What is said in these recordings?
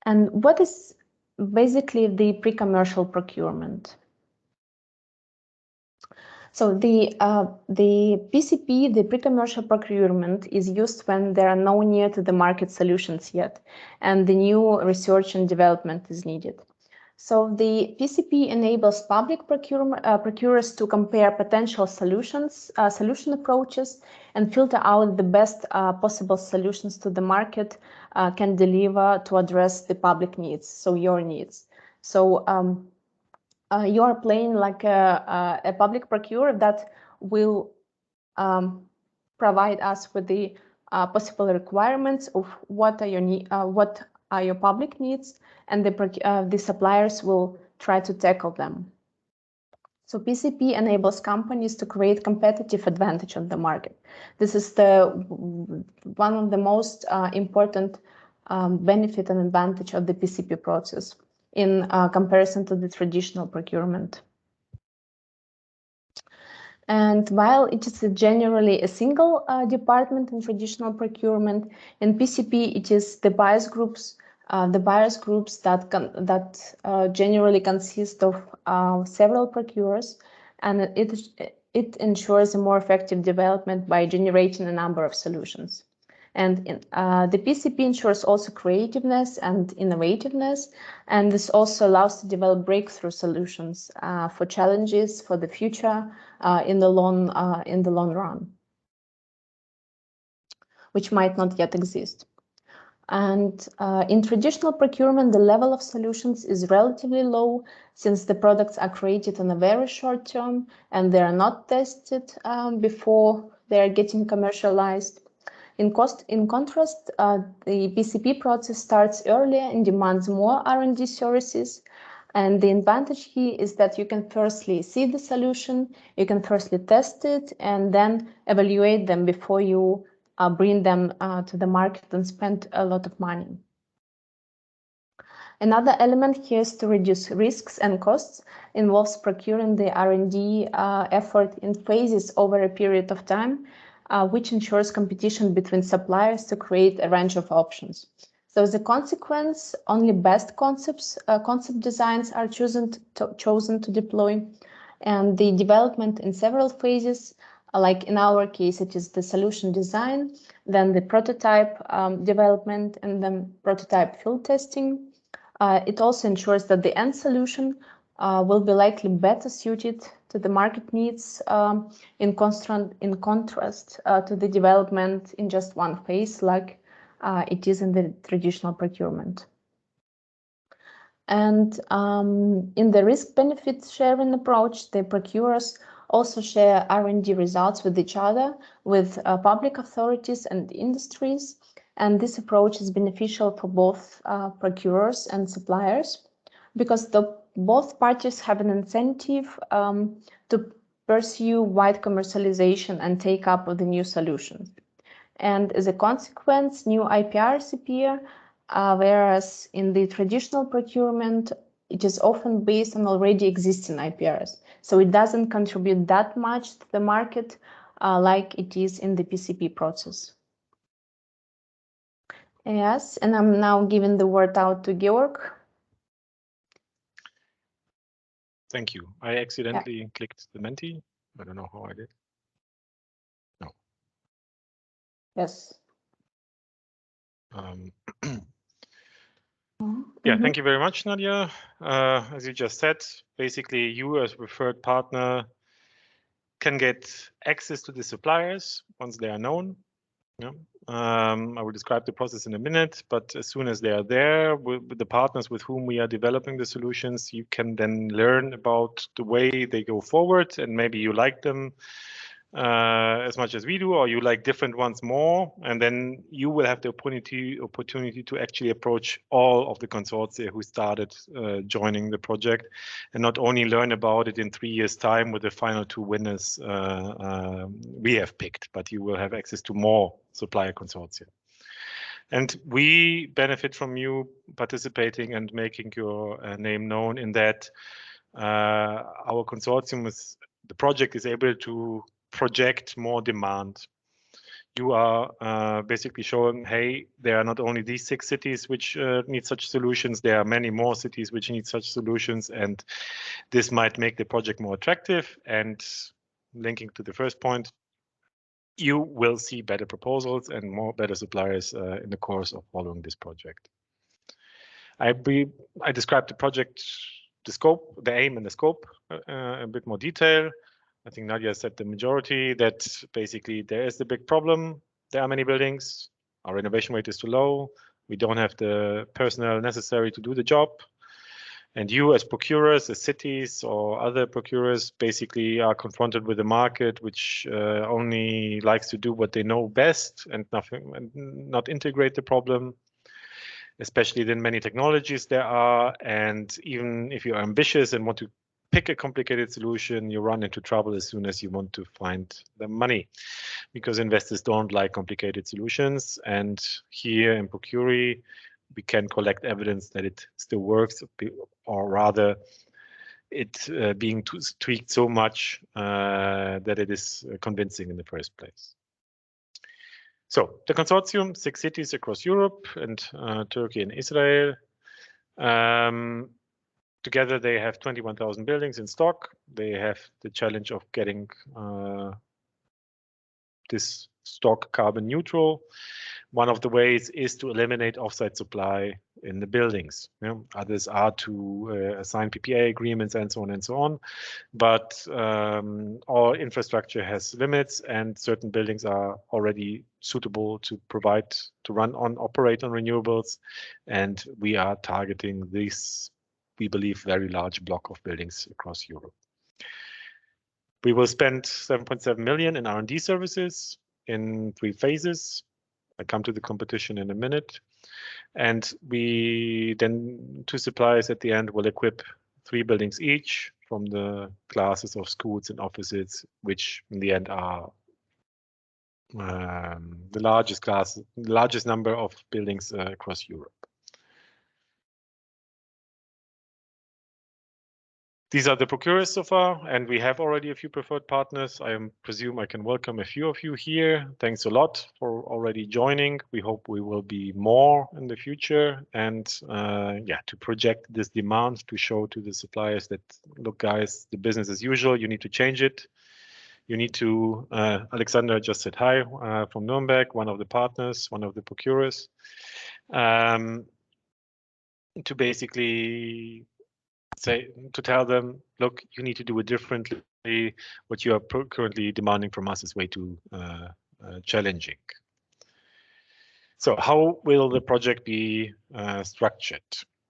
And what is basically the pre-commercial procurement? So the PCP, the pre-commercial procurement, is used when there are no near to the market solutions yet, and the new research and development is needed. So the PCP enables public procurers to compare potential solutions, solution approaches, and filter out the best possible solutions to the market can deliver to address the public needs, so your needs. So you are playing like a public procurer that will provide us with the possible requirements of what are your public needs, and the suppliers will try to tackle them. So PCP enables companies to create competitive advantage on the market. This is one of the most important benefit and advantage of the PCP process in comparison to the traditional procurement. And while it is generally a single department in traditional procurement, in PCP it is the buyers groups that generally consist of several procurers, and it ensures a more effective development by generating a number of solutions. And the PCP ensures also creativeness and innovativeness, and this also allows to develop breakthrough solutions for challenges for the future in the long run, which might not yet exist. And in traditional procurement, the level of solutions is relatively low, since the products are created in a very short term and they are not tested before they are getting commercialized. In contrast, the PCP process starts earlier and demands more R&D services. And the advantage here is that you can firstly see the solution, you can firstly test it, and then evaluate them before you bring them to the market and spend a lot of money. Another element here is to reduce risks and costs, involves procuring the R&D effort in phases over a period of time, which ensures competition between suppliers to create a range of options. So as a consequence, only best concept designs are chosen to deploy, and the development in several phases, like in our case, it is the solution design, then the prototype development, and then prototype field testing. It also ensures that the end solution will be likely better suited to the market needs in contrast to the development in just one phase, like it is in the traditional procurement. And in the risk-benefit sharing approach, the procurers also share R&D results with each other, with public authorities and industries. And this approach is beneficial for both procurers and suppliers, because both parties have an incentive to pursue wide commercialization and take up of the new solutions. And as a consequence, new IPRs appear, whereas in the traditional procurement, it is often based on already existing IPRs. So it doesn't contribute that much to the market like it is in the PCP process. Yes, and I'm now giving the word out to Georg. Thank you. I accidentally clicked the Menti. I don't know how I did. No. Yes. Yeah, thank you very much, Nadia. As you just said, basically you as preferred partner can get access to the suppliers once they are known. Yeah. I will describe the process in a minute, but as soon as they are there with the partners with whom we are developing the solutions, you can then learn about the way they go forward, and maybe you like them as much as we do, or you like different ones more, and then you will have the opportunity to actually approach all of the consortia who started joining the project, and not only learn about it in 3 years' time with the final 2 winners we have picked, but you will have access to more supplier consortia. And we benefit from you participating and making your name known in that our consortium the project is able to project more demand. you are basically showing, hey, there are not only these 6 cities which need such solutions, there are many more cities which need such solutions, and this might make the project more attractive. And linking to the first point, you will see better proposals and more better suppliers in the course of following this project. I described the project, the scope, the aim and the scope a bit more detail. I think Nadia said the majority, that basically there is the big problem. There are many buildings. Our renovation rate is too low. We don't have the personnel necessary to do the job. And you as procuREs, as cities or other procuREs, basically are confronted with a market which only likes to do what they know best and not integrate the problem, especially then many technologies there are. And even if you're ambitious and want to pick a complicated solution, you run into trouble as soon as you want to find the money, because investors don't like complicated solutions. And here in procuRE, we can collect evidence that it still works, or rather it being tweaked so much that it is convincing in the first place. So the consortium, 6 cities across Europe and Turkey and Israel. Together they have 21,000 buildings in stock. They have the challenge of getting this stock carbon neutral. One of the ways is to eliminate offsite supply in the buildings. Others are to assign PPA agreements and so on and so on. But all infrastructure has limits, and certain buildings are already suitable to operate on renewables. And we are targeting this, we believe, very large block of buildings across Europe. We will spend 7.7 million in R&D services in 3 phases. I come to the competition in a minute. And we then, 2 suppliers at the end will equip 3 buildings each from the classes of schools and offices, which in the end are the largest number of buildings across Europe. These are the procuREs so far, and we have already a few preferred partners. I presume I can welcome a few of you here. Thanks a lot for already joining. We hope we will be more in the future, and yeah, to project this demand, to show to the suppliers that, look guys, the business as usual, you need to change it. You need to, Alexander just said hi from Nuremberg, one of the partners, one of the procuREs, to basically to tell them, look, you need to do it differently. What you are currently demanding from us is way too challenging. So how will the project be structured?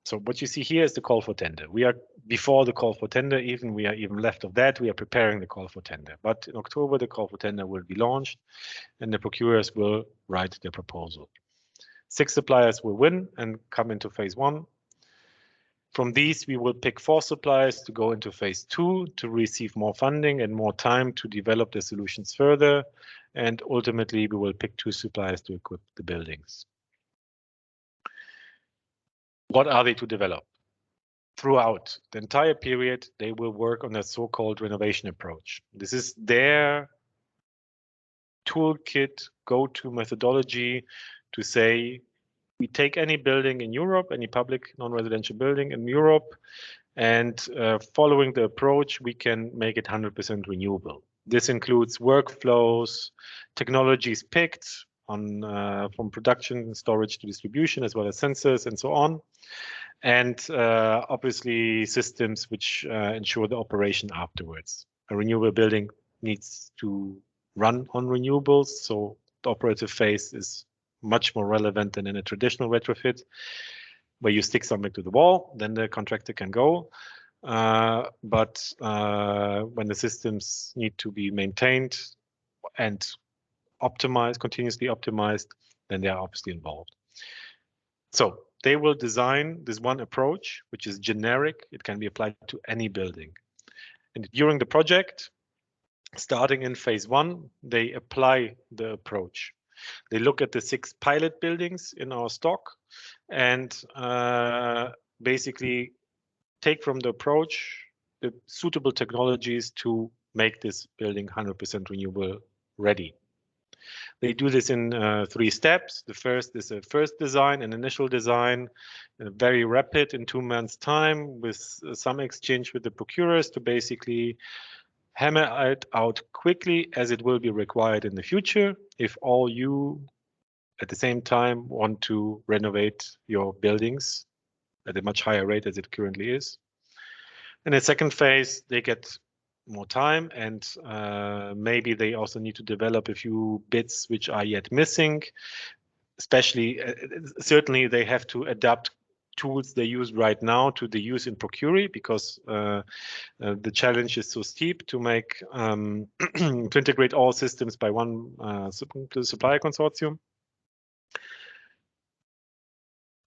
So what you see here is the call for tender. We are before the call for tender, we are even left of that. We are preparing the call for tender. But in October, the call for tender will be launched, and the procuREs will write their proposal. 6 suppliers will win and come into phase 1. From these, we will pick 4 suppliers to go into phase 2 to receive more funding and more time to develop the solutions further. And ultimately, we will pick 2 suppliers to equip the buildings. What are they to develop? Throughout the entire period, they will work on a so-called renovation approach. This is their toolkit, go-to methodology to say, we take any building in Europe, any public non-residential building in Europe, and following the approach, we can make it 100% renewable. This includes workflows, technologies picked on from production, storage to distribution, as well as sensors and so on. And obviously systems which ensure the operation afterwards. A renewable building needs to run on renewables, so the operative phase is much more relevant than in a traditional retrofit, where you stick something to the wall, then the contractor can go. But when the systems need to be maintained and optimized, continuously optimized, then they are obviously involved. So they will design this one approach, which is generic. It can be applied to any building. And during the project, starting in phase 1, they apply the approach. They look at the 6 pilot buildings in our stock and basically take from the approach the suitable technologies to make this building 100% renewable ready. They do this in 3 steps. The first is a first design, an initial design, very rapid in 2 months' time, with some exchange with the procurers to basically hammer it out quickly, as it will be required in the future if all you at the same time want to renovate your buildings at a much higher rate as it currently is. In the second phase, they get more time, and maybe they also need to develop a few bits which are yet missing. Especially, certainly they have to adapt tools they use right now to the use in procuRE, because the challenge is so steep to make to integrate all systems by one supplier consortium.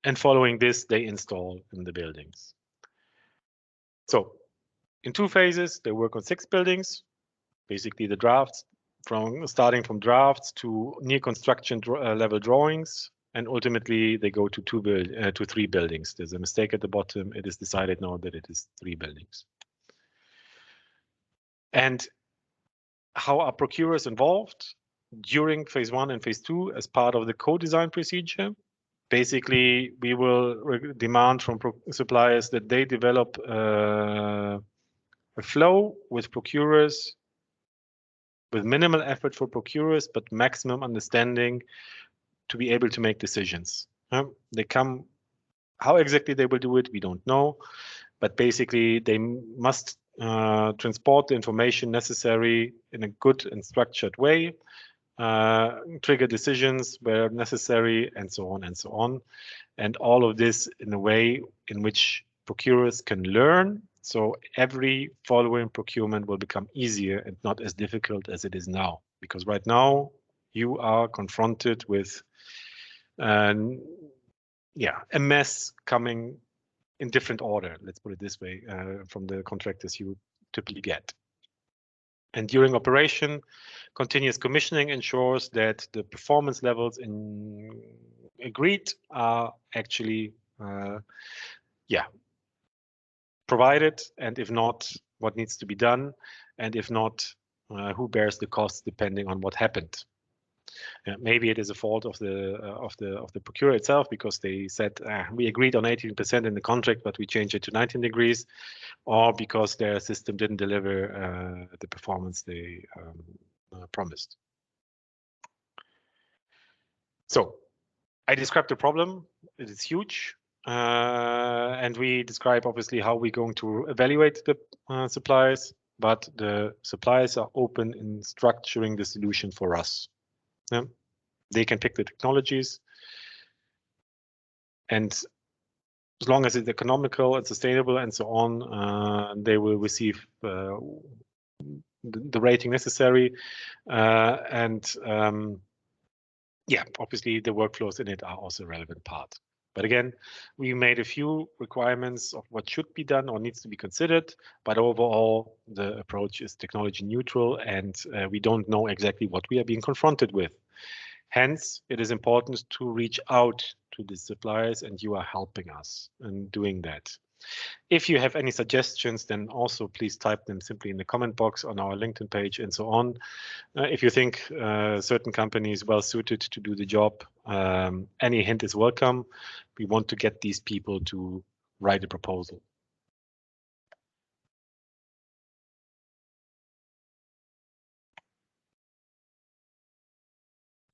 And following this, they install in the buildings. So in 2 phases, they work on 6 buildings, basically the drafts, starting from drafts to near construction level drawings, and ultimately they go to 3 buildings. There's a mistake at the bottom. It is decided now that it is 3 buildings. And how are procurers involved during phase 1 and phase 2 as part of the co-design procedure? Basically, we will demand from suppliers that they develop a flow with procurers, with minimal effort for procurers, but maximum understanding to be able to make decisions. They come, how exactly they will do it, we don't know, but basically they must transport the information necessary in a good and structured way, trigger decisions where necessary, and so on and so on. And all of this in a way in which procurers can learn. So every following procurement will become easier and not as difficult as it is now. Because right now you are confronted with a mess coming in different order, let's put it this way, from the contractors you typically get. And during operation, continuous commissioning ensures that the performance levels agreed are actually provided, and if not, what needs to be done, and if not, who bears the cost depending on what happened. Maybe it is a fault of the procurer itself, because they said we agreed on 18% in the contract, but we changed it to 19 degrees, or because their system didn't deliver the performance they promised. So I described the problem. It is huge. And we describe obviously how we're going to evaluate the suppliers, but the suppliers are open in structuring the solution for us. Yeah? They can pick the technologies, and as long as it's economical and sustainable and so on, they will receive the rating necessary. Obviously the workflows in it are also a relevant part. But again, we made a few requirements of what should be done or needs to be considered, but overall the approach is technology neutral, and we don't know exactly what we are being confronted with. Hence, it is important to reach out to the suppliers, and you are helping us in doing that. If you have any suggestions, then also please type them simply in the comment box on our LinkedIn page and so on. If you think certain company is well suited to do the job, any hint is welcome. We want to get these people to write a proposal.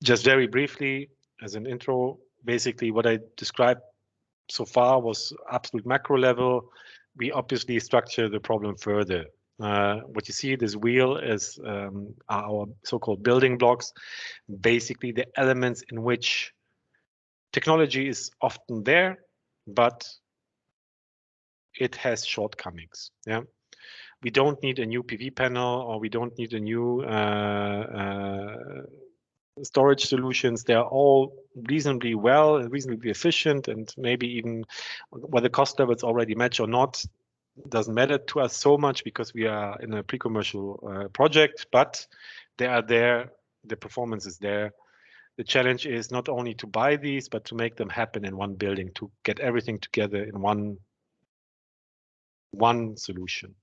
Just very briefly, as an intro, basically what I described so far was absolute macro level. We obviously structure the problem further. What you see, this wheel is our so-called building blocks, basically the elements in which technology is often there, but it has shortcomings. Yeah, we don't need a new PV panel, or we don't need a new storage solutions. They are all reasonably well and reasonably efficient, and maybe even whether cost levels already match or not doesn't matter to us so much, because we are in a pre-commercial project, but they are there, the performance is there. The challenge is not only to buy these, but to make them happen in one building, to get everything together in one solution.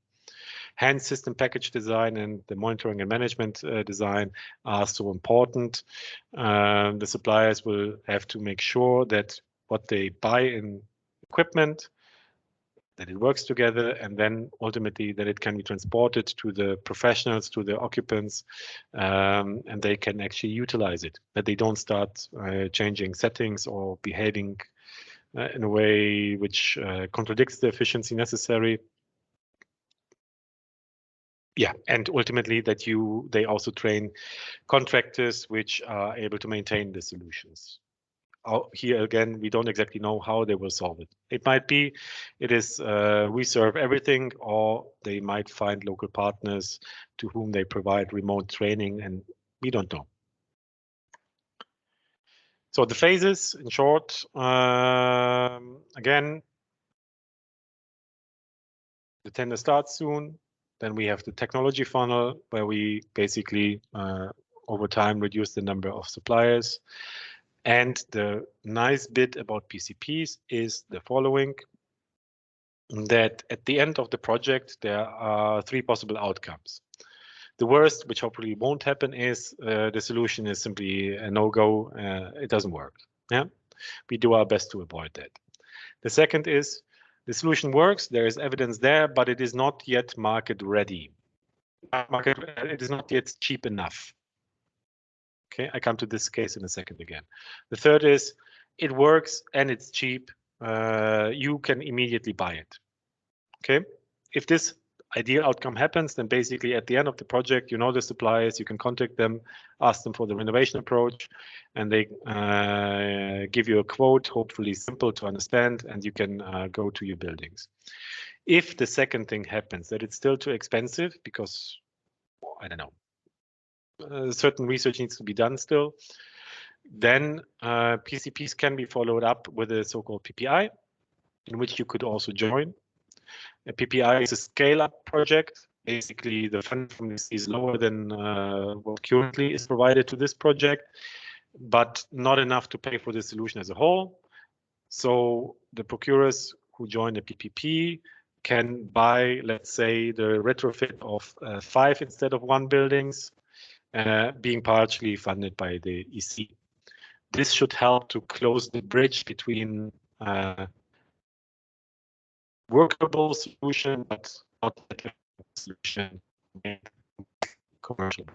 Hence, system package design and the monitoring and management design are so important. The suppliers will have to make sure that what they buy in equipment, that it works together, and then ultimately that it can be transported to the professionals, to the occupants, and they can actually utilize it, that they don't start changing settings or behaving in a way which contradicts the efficiency necessary. Yeah, and ultimately that they also train contractors which are able to maintain the solutions. Here again, we don't exactly know how they will solve it. It might be, it is we serve everything, or they might find local partners to whom they provide remote training, and we don't know. So the phases, in short, again, the tender starts soon. Then we have the technology funnel, where we basically over time reduce the number of suppliers. And the nice bit about PCPs is the following, that at the end of the project, there are 3 possible outcomes. The worst, which hopefully won't happen, is the solution is simply a no-go. It doesn't work. Yeah, we do our best to avoid that. The second is the solution works. There is evidence there, but it is not yet market ready. It is not yet cheap enough. Okay, I come to this case in a second again. The third is it works and it's cheap. You can immediately buy it. Okay, if this ideal outcome happens, then basically at the end of the project, you know the suppliers, you can contact them, ask them for the renovation approach, and they give you a quote, hopefully simple to understand, and you can go to your buildings. If the second thing happens, that it's still too expensive because, I don't know, certain research needs to be done still, then PCPs can be followed up with a so-called PPI, in which you could also join. A PPI is a scale-up project. Basically, the fund from this is lower than what currently is provided to this project, but not enough to pay for the solution as a whole. So the procurers who join the PPP can buy, let's say, the retrofit of 5 instead of 1 buildings, being partially funded by the EC. This should help to close the bridge between workable solution, but not a solution commercial.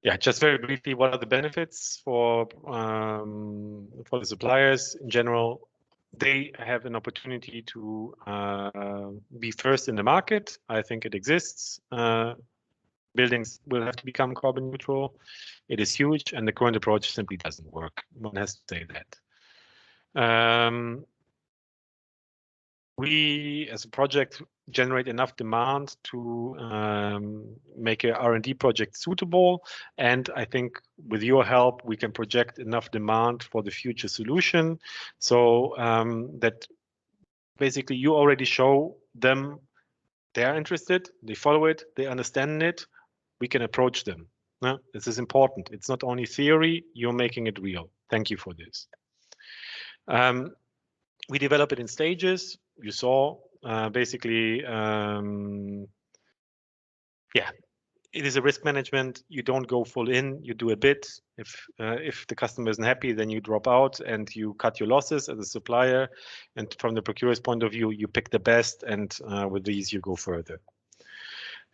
Yeah, just very briefly, what are the benefits for the suppliers in general? They have an opportunity to be first in the market. I think it exists. Buildings will have to become carbon neutral. It is huge, and the current approach simply doesn't work. One has to say that. We, as a project, generate enough demand to make a R&D project suitable. And I think with your help, we can project enough demand for the future solution. So that basically you already show them they are interested, they follow it, they understand it, we can approach them. No, this is important. It's not only theory, you're making it real. Thank you for this. We develop it in stages. You saw basically, yeah, it is a risk management. You don't go full in, you do a bit. If the customer isn't happy, then you drop out and you cut your losses as a supplier. And from the procurer's point of view, you pick the best, and with these you go further.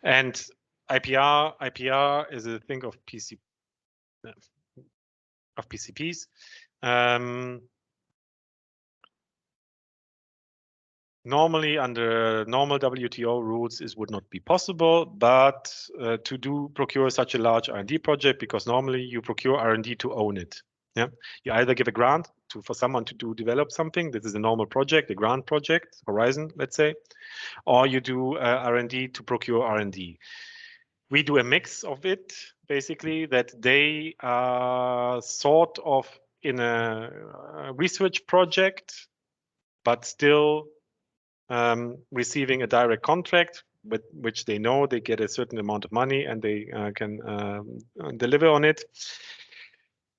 And IPR is a thing of PCPs. Normally, under normal WTO rules, this would not be possible, but to procure such a large R&D project, because normally you procure R&D to own it. Yeah, you either give a grant for someone to develop something. This is a normal project, a grant project, Horizon, let's say, or you do R&D to procure R&D. We do a mix of it, basically, that they are sort of in a research project, but still receiving a direct contract, with which they know they get a certain amount of money and they can deliver on it.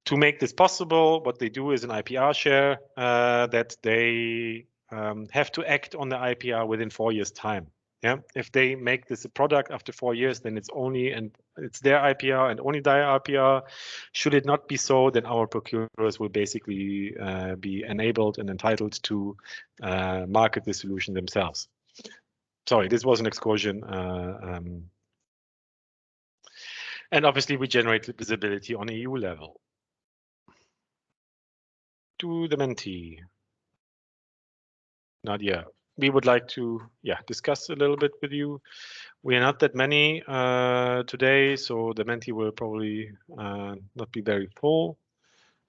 To make this possible, what they do is an IPR share that they have to act on the IPR within 4 years' time. Yeah, if they make this a product after 4 years, then it's their IPR and only their IPR. Should it not be so, then our procurers will basically be enabled and entitled to market the solution themselves. Sorry, this was an excursion. And obviously, we generate visibility on EU level. To the Menti. Nadia, we would like to discuss a little bit with you. We are not that many today, so the Menti will probably not be very full.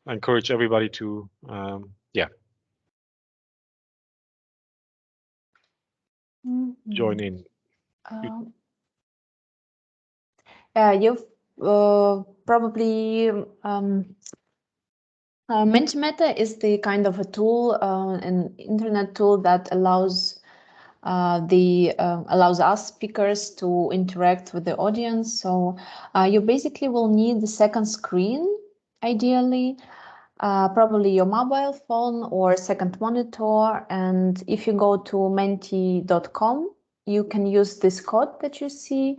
I encourage everybody to join in. You've probably Mentimeter is the kind of a tool, an internet tool that allows us speakers to interact with the audience. So you basically will need the second screen, ideally, probably your mobile phone or second monitor. And if you go to menti.com, you can use this code that you see,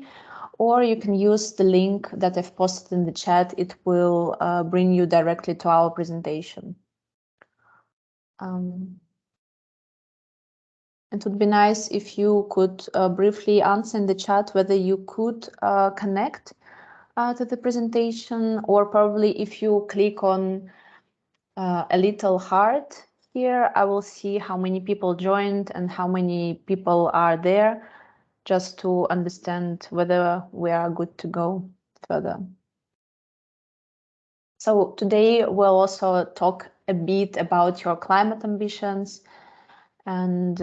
or you can use the link that I've posted in the chat. It will bring you directly to our presentation. It would be nice if you could briefly answer in the chat whether you could connect to the presentation, or probably if you click on a little heart here, I will see how many people joined and how many people are there, just to understand whether we are good to go further. So today we'll also talk a bit about your climate ambitions and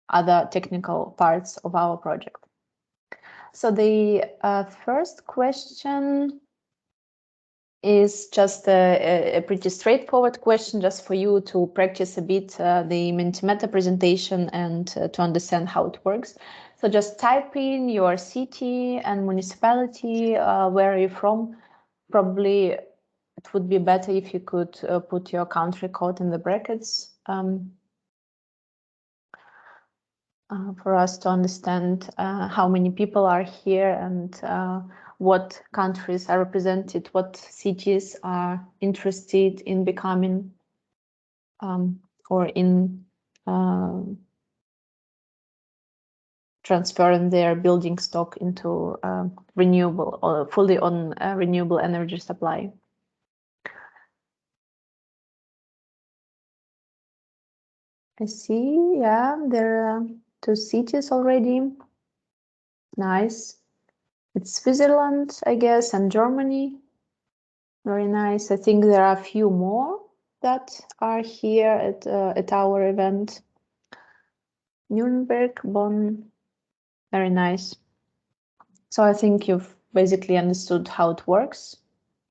other technical parts of our project. So the first question is just a pretty straightforward question, just for you to practice a bit the Mentimeter presentation and to understand how it works. So just type in your city and municipality, where are you from? Probably it would be better if you could put your country code in the brackets for us to understand how many people are here and what countries are represented, what cities are interested in becoming or in transferring their building stock into renewable or fully on renewable energy supply. I see, yeah, there are 2 cities already. Nice. It's Switzerland, I guess, and Germany. Very nice. I think there are a few more that are here at our event. Nuremberg, Bonn. Very nice. So I think you've basically understood how it works.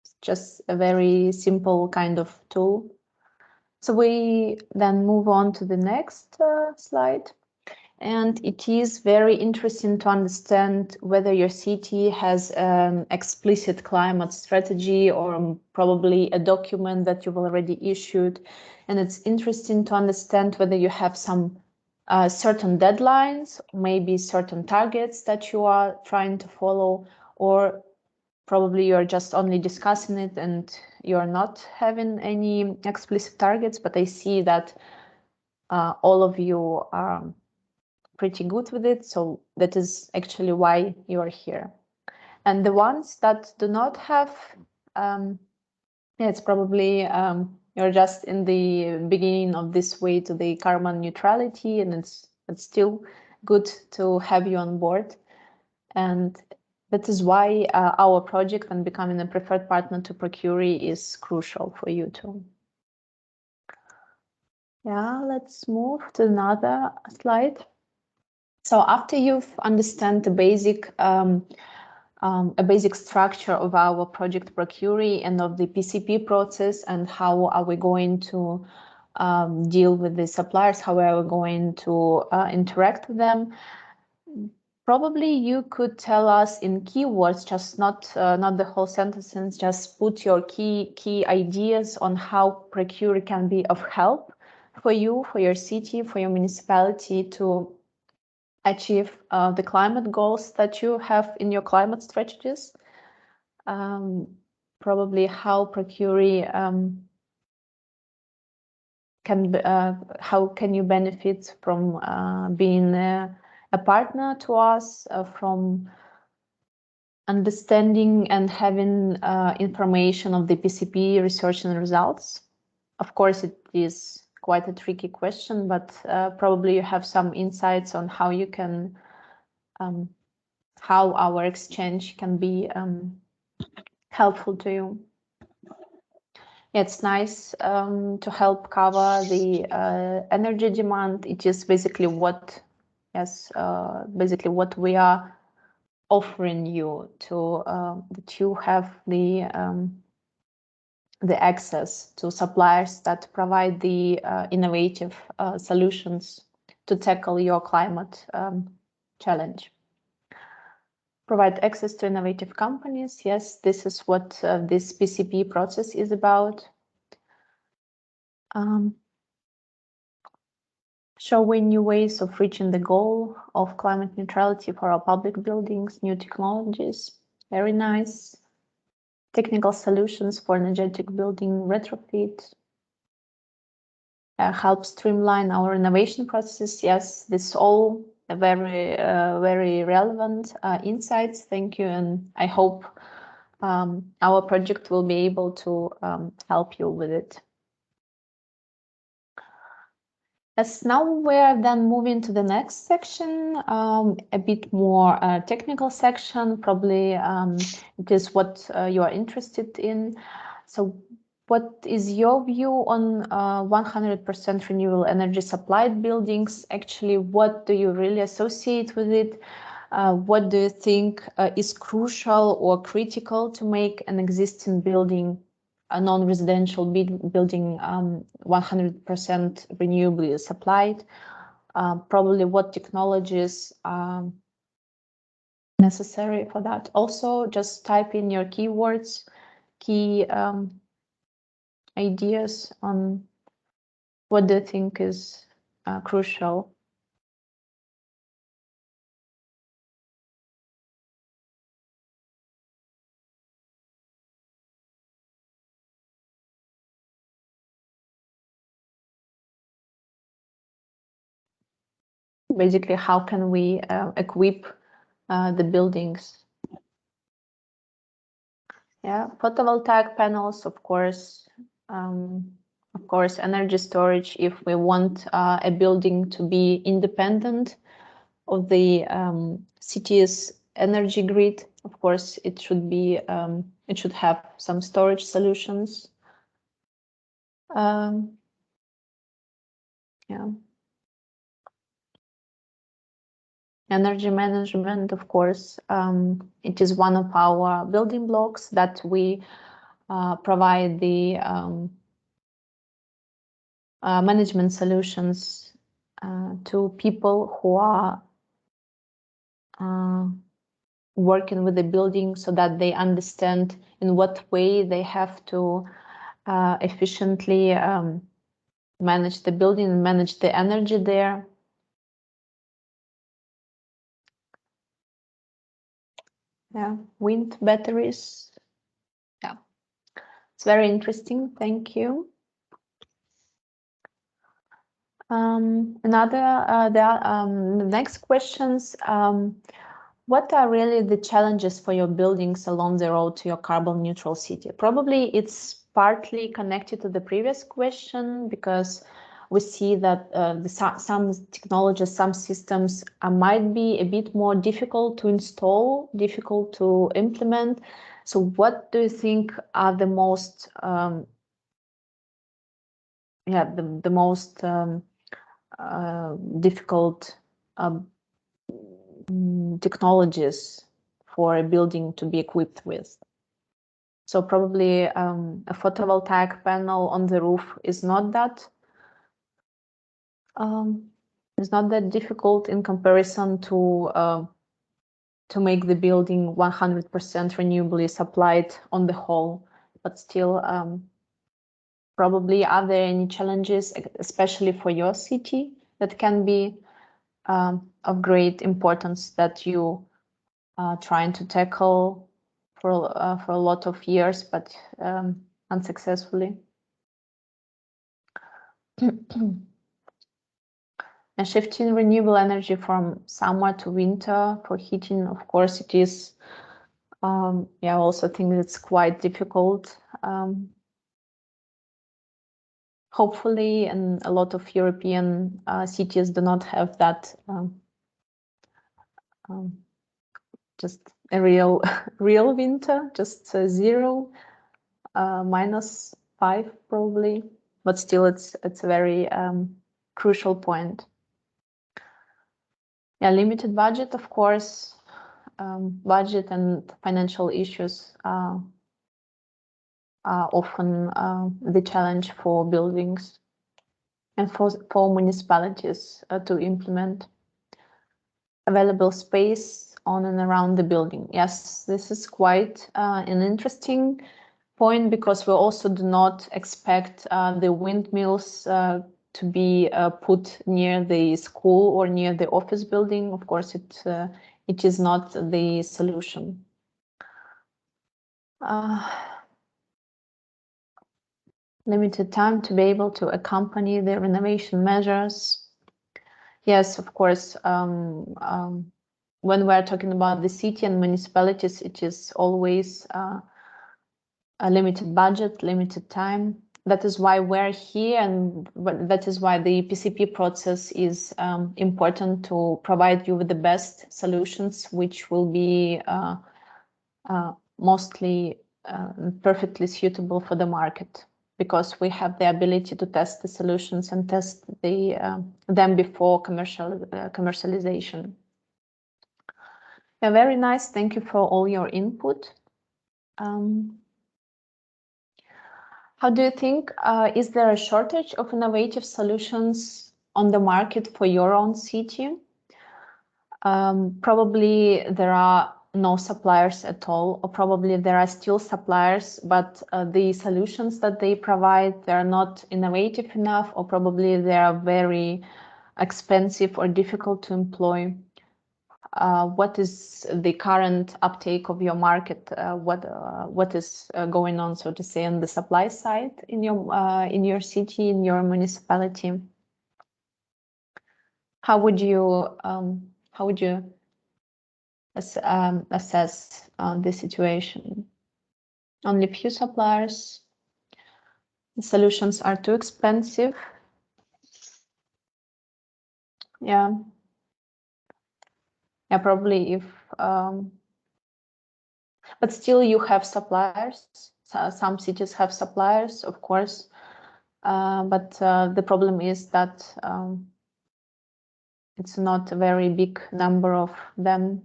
It's just a very simple kind of tool. So we then move on to the next slide. And it is very interesting to understand whether your city has an explicit climate strategy or probably a document that you've already issued. And it's interesting to understand whether you have some certain deadlines, maybe certain targets that you are trying to follow, or probably you're just only discussing it and you're not having any explicit targets. But I see that all of you are pretty good with it, so that is actually why you are here. And the ones that do not have, it's probably you're just in the beginning of this way to the carbon neutrality, and it's still good to have you on board. And that is why our project and becoming a preferred partner to procuRE is crucial for you too. Yeah, let's move to another slide. So after you've understand the basic a basic structure of our project procuRE and of the PCP process, and how are we going to deal with the suppliers, how are we going to interact with them, Probably you could tell us in keywords, just not the whole sentences, just put your key ideas on how procuRE can be of help for you, for your city, for your municipality to achieve the climate goals that you have in your climate strategies. Probably how procuRE how can you benefit from being a partner to us, from understanding and having information of the PCP research and results. Of course, it is quite a tricky question, but probably you have some insights on how you can, how our exchange can be helpful to you. It's nice to help cover the energy demand. It is basically what, basically what we are offering you to that you have the access to suppliers that provide the innovative solutions to tackle your climate challenge. Provide access to innovative companies. Yes, this is what this PCP process is about. Showing new ways of reaching the goal of climate neutrality for our public buildings, new technologies. Very nice. Technical solutions for energetic building retrofit. Help streamline our innovation processes. Yes, this is all very, very relevant insights. Thank you, and I hope our project will be able to help you with it. As now we're then moving to the next section, a bit more technical section. Probably it is what you are interested in. So what is your view on 100% renewable energy supplied buildings? Actually, what do you really associate with it? What do you think is crucial or critical to make an existing building, a non-residential building, 100% renewably supplied? Probably what technologies are necessary for that. Also, just type in your keywords, key ideas on what do you think is crucial. Basically, how can we equip the buildings? Yeah, photovoltaic panels, of course. Of course, energy storage, if we want a building to be independent of the city's energy grid, of course, it should be, it should have some storage solutions. Yeah. Energy management, of course, it is one of our building blocks that we provide the management solutions to people who are working with the building, so that they understand in what way they have to efficiently manage the building, manage the energy there. Yeah, wind batteries. Yeah, it's very interesting. Thank you. The next questions. What are really the challenges for your buildings along the road to your carbon neutral city? Probably it's partly connected to the previous question, because we see that some technologies, some systems might be a bit more difficult to install, difficult to implement. So what do you think are the most, the most difficult technologies for a building to be equipped with? So probably a photovoltaic panel on the roof is not that difficult in comparison to to make the building 100% renewably supplied on the whole, but still, probably are there any challenges, especially for your city, that can be of great importance that you are trying to tackle for a lot of years, but unsuccessfully? And shifting renewable energy from summer to winter for heating, of course, it is. I also think it's quite difficult. Hopefully, and a lot of European cities do not have that. Just a real winter, just 0, -5 probably, but still it's a very crucial point. Yeah, limited budget, of course. Budget and financial issues are often the challenge for buildings and for municipalities to implement. Available space on and around the building. Yes, this is quite an interesting point, because we also do not expect the windmills to be put near the school or near the office building. Of course, it is not the solution. Limited time to be able to accompany the renovation measures. Yes, of course. When we're talking about the city and municipalities, it is always a limited budget, limited time. That is why we're here, and that is why the PCP process is important, to provide you with the best solutions, which will be mostly perfectly suitable for the market, because we have the ability to test the solutions and test them before commercialization. Yeah, very nice. Thank you for all your input. How do you think, is there a shortage of innovative solutions on the market for your own city? Probably there are no suppliers at all, or probably there are still suppliers, but the solutions that they provide, they're not innovative enough, or probably they are very expensive or difficult to employ. What is the current uptake of your market? What is going on, so to say, on the supply side in your city, in your municipality? How would you assess the situation? Only few suppliers. The solutions are too expensive. Yeah. Yeah, probably if, but still you have suppliers. Some cities have suppliers, of course, but the problem is that it's not a very big number of them.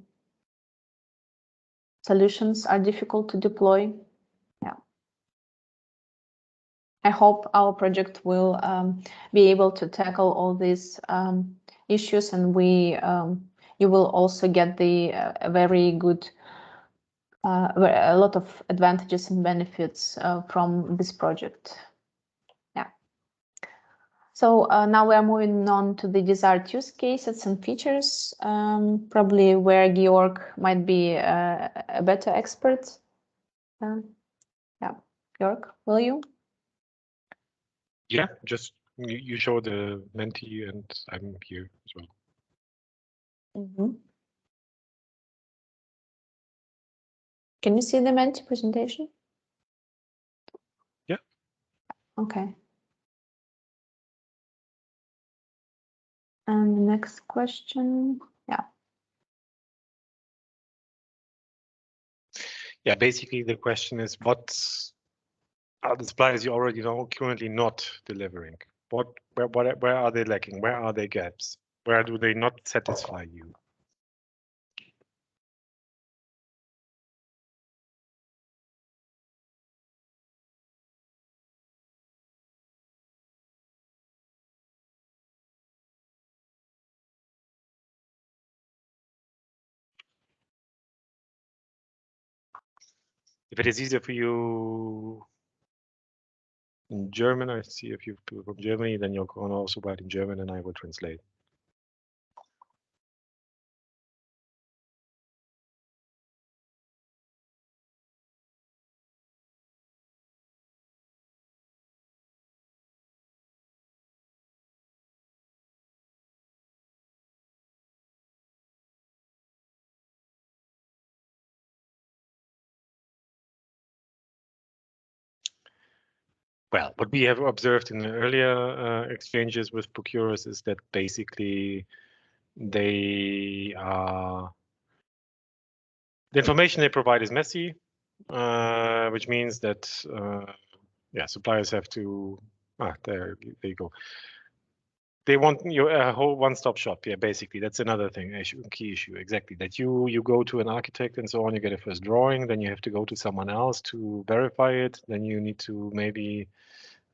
Solutions are difficult to deploy. Yeah. I hope our project will be able to tackle all these issues, and you will also get a very good, a lot of advantages and benefits from this project. Yeah. So now we are moving on to the desired use cases and features, probably where Georg might be a better expert. Yeah, Georg, will you? Yeah, just you show the Menti, and I'm here as well. Mm-hmm. Can you see the Menti presentation? Yeah. Okay. And the next question, yeah. Yeah, basically the question is, what are the suppliers you already know currently not delivering? Where are they lacking? Where are their gaps? Where do they not satisfy you? If it is easier for you in German, I see a few people from Germany, then you're going to also write in German and I will translate. Well, what we have observed in the earlier exchanges with procuREs is that basically they are the information they provide is messy, which means that yeah, suppliers have to there you go. They want you a whole one-stop shop. Yeah, basically that's another thing, key issue. Exactly, that you go to an architect and so on. You get a first drawing, then you have to go to someone else to verify it. Then you need to maybe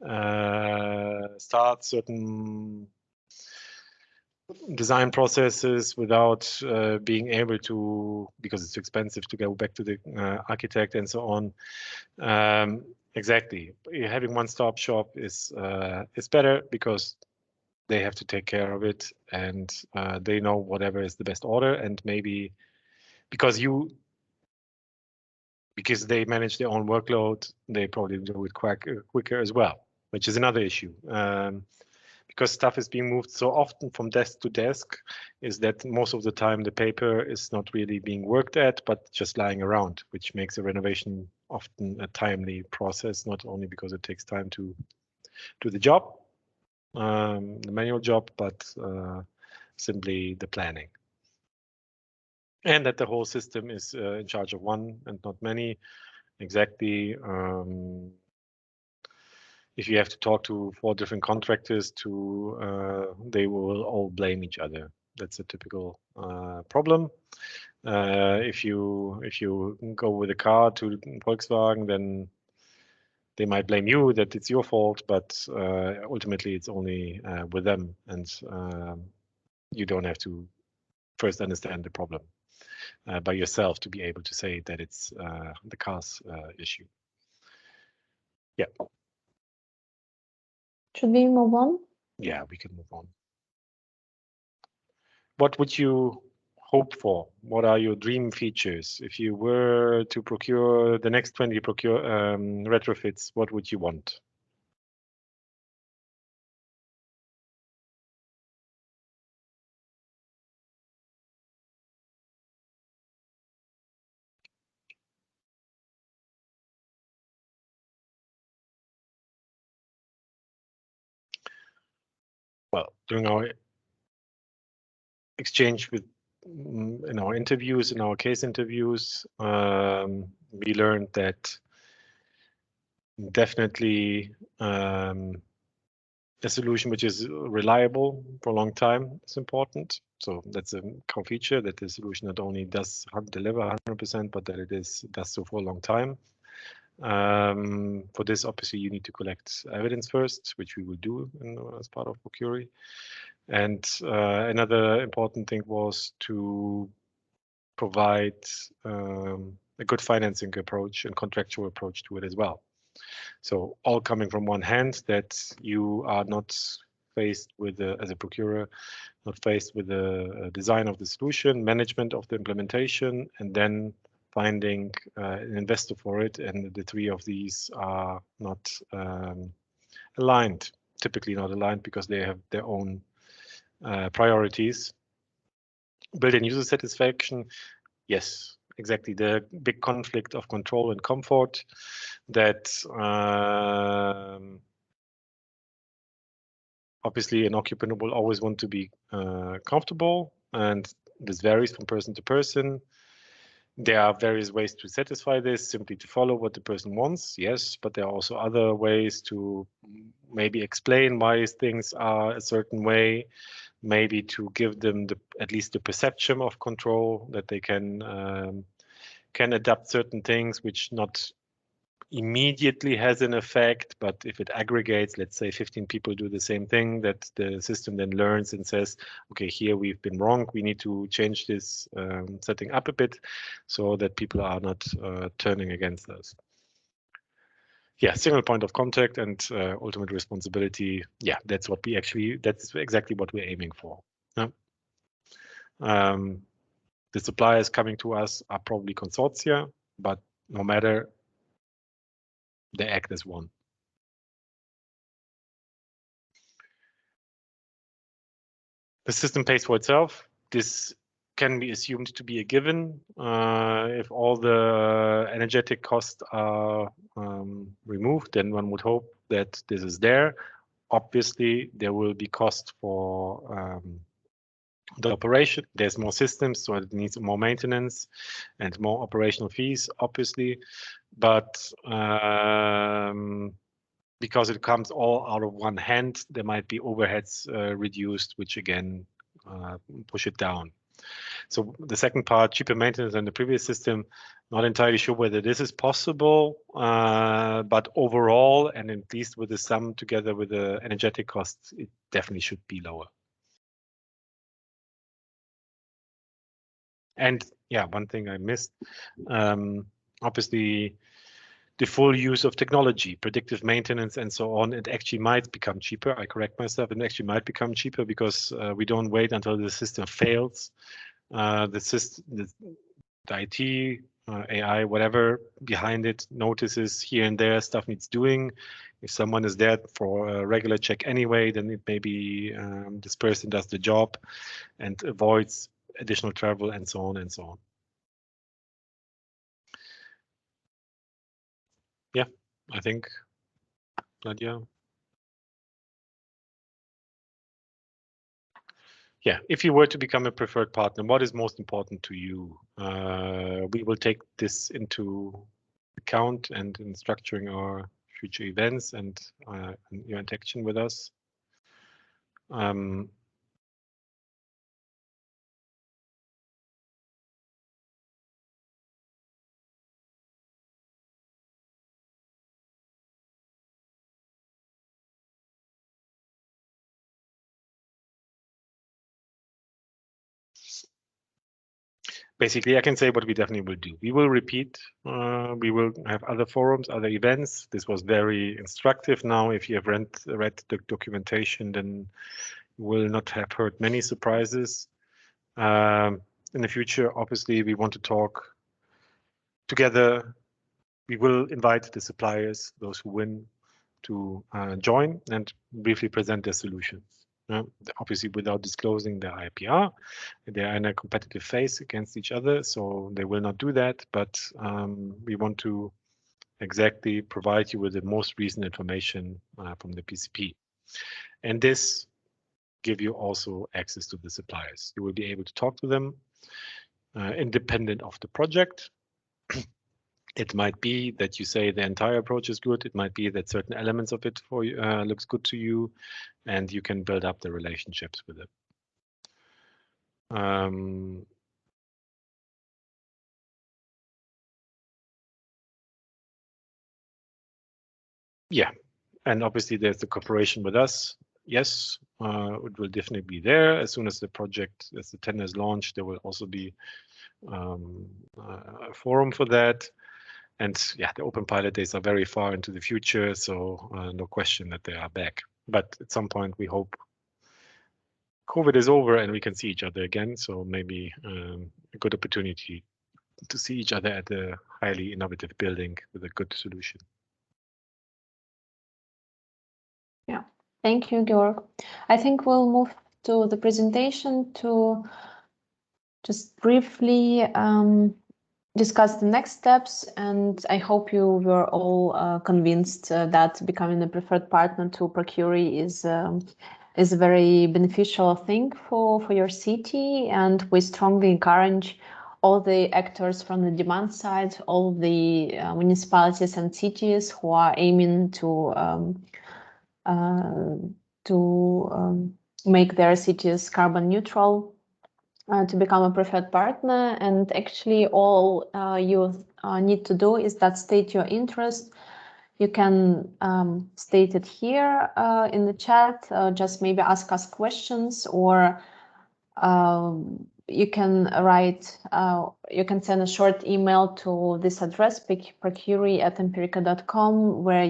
start certain design processes without being able to, because it's expensive to go back to the architect and so on. Exactly, having one-stop shop is better because they have to take care of it and they know whatever is the best order, and maybe because they manage their own workload, they probably do it quicker as well, which is another issue. Because stuff is being moved so often from desk to desk, is that most of the time the paper is not really being worked at, but just lying around, which makes a renovation often a timely process, not only because it takes time to do the job, the manual job, but simply the planning. And that the whole system is in charge of one and not many. Exactly. If you have to talk to 4 different contractors, they will all blame each other. That's a typical problem. If you go with a car to Volkswagen, then they might blame you that it's your fault, but ultimately it's only with them, and you don't have to first understand the problem by yourself to be able to say that it's the car's issue. Yeah. Should we move on? Yeah, we can move on. What would you hope for? What are your dream features? If you were to procure the next 20 retrofits, what would you want? Well, during our exchange with in our interviews, in our case interviews, we learned that definitely a solution which is reliable for a long time is important. So that's a core feature, that the solution not only does deliver 100%, but that it does so for a long time. For this, obviously, you need to collect evidence first, which we will do as part of procuRE. And another important thing was to provide a good financing approach and contractual approach to it as well. So all coming from one hand, that you are not faced with, as a procurer, not faced with the design of the solution, management of the implementation, and then finding an investor for it. And the 3 of these are not aligned, typically not aligned, because they have their own priorities. Built-in user satisfaction, yes, exactly. The big conflict of control and comfort that obviously an occupant will always want to be comfortable, and this varies from person to person. There are various ways to satisfy this, simply to follow what the person wants, yes, but there are also other ways to maybe explain why things are a certain way, maybe to give them at least the perception of control, that they can adapt certain things which not immediately has an effect, but if it aggregates, let's say 15 people do the same thing, that the system then learns and says, okay, here we've been wrong, we need to change this setting up a bit so that people are not turning against us. Yeah, single point of contact and ultimate responsibility. Yeah, that's exactly what we're aiming for. Yeah. The suppliers coming to us are probably consortia, but no matter, they act as one. The system pays for itself. This can be assumed to be a given. If all the energetic costs are removed, then one would hope that this is there. Obviously, there will be cost for the operation. There's more systems, so it needs more maintenance and more operational fees, obviously. But because it comes all out of one hand, there might be overheads reduced, which again push it down. So the second part, cheaper maintenance than the previous system, not entirely sure whether this is possible, but overall, and at least with the sum together with the energetic costs, it definitely should be lower. And yeah, one thing I missed, obviously, the full use of technology, predictive maintenance, and so on, it actually might become cheaper. I correct myself, it actually might become cheaper because we don't wait until the system fails. The IT, AI, whatever behind it notices here and there stuff needs doing. If someone is there for a regular check anyway, then it maybe this person does the job and avoids additional travel and so on and so on. Yeah, I think, Nadia. Yeah, if you were to become a preferred partner, what is most important to you? We will take this into account and in structuring our future events and your interaction with us. Basically, I can say what we definitely will do. We will repeat. We will have other forums, other events. This was very instructive. Now, if you have read the documentation, then you will not have heard many surprises. In the future, obviously, we want to talk together. We will invite the suppliers, those who win, to join and briefly present their solutions. Obviously, without disclosing their IPR, they are in a competitive phase against each other, so they will not do that. But we want to exactly provide you with the most recent information from the PCP, and this give you also access to the suppliers. You will be able to talk to them independent of the project. It might be that you say the entire approach is good. It might be that certain elements of it for you looks good to you, and you can build up the relationships with it. Yeah, and obviously there's the cooperation with us. Yes, it will definitely be there as soon as the project, as the tender is launched. There will also be a forum for that. And yeah, the open pilot days are very far into the future, so no question that they are back. But at some point, we hope COVID is over and we can see each other again. So maybe a good opportunity to see each other at a highly innovative building with a good solution. Yeah, thank you, Georg. I think we'll move to the presentation to just briefly discuss the next steps, and I hope you were all convinced that becoming a preferred partner to procuRE is a very beneficial thing for your city, and we strongly encourage all the actors from the demand side, all the municipalities and cities who are aiming to make their cities carbon neutral, to become a preferred partner. And actually all you need to do is that state your interest. You can state it here in the chat, just maybe ask us questions, or you can write, you can send a short email to this address, procuRE@empirica.com, where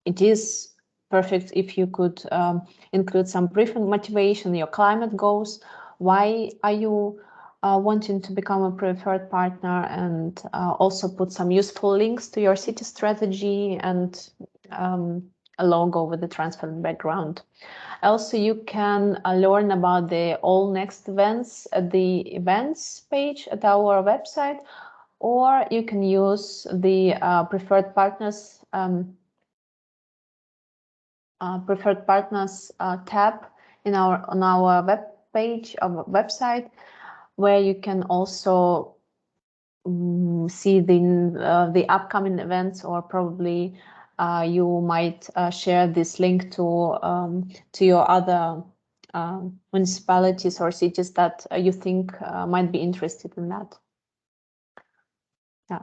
it is perfect if you could include some brief motivation, your climate goals, why are you wanting to become a preferred partner, and also put some useful links to your city strategy and a logo with the transparent background. Also, you can learn about the all next events at the events page at our website, or you can use the preferred partners tab on our web page of website, where you can also see the upcoming events, or probably you might share this link to your other municipalities or cities that you think might be interested in that. Yeah.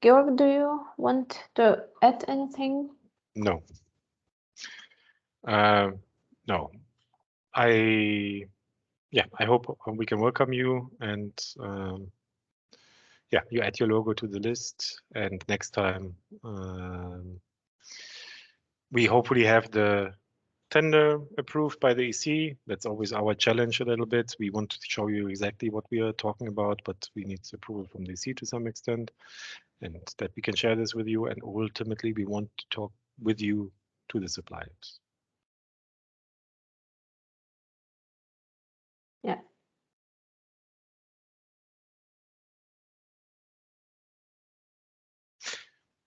Georg, do you want to add anything? No. No. I hope we can welcome you, and yeah, you add your logo to the list, and next time we hopefully have the tender approved by the EC. That's always our challenge a little bit. We want to show you exactly what we are talking about, but we need approval from the EC to some extent, and that we can share this with you. And ultimately, we want to talk with you to the suppliers. Yeah.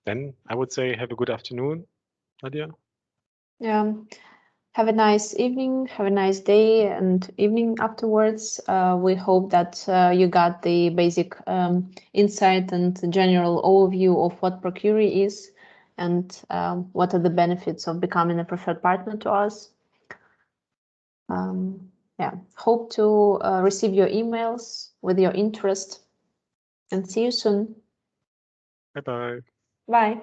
Then I would say have a good afternoon, Nadia. Yeah. Have a nice evening, have a nice day and evening afterwards. We hope that you got the basic insight and general overview of what procuRE is, and what are the benefits of becoming a preferred partner to us. Yeah, hope to receive your emails with your interest, and see you soon. Bye-bye. Bye.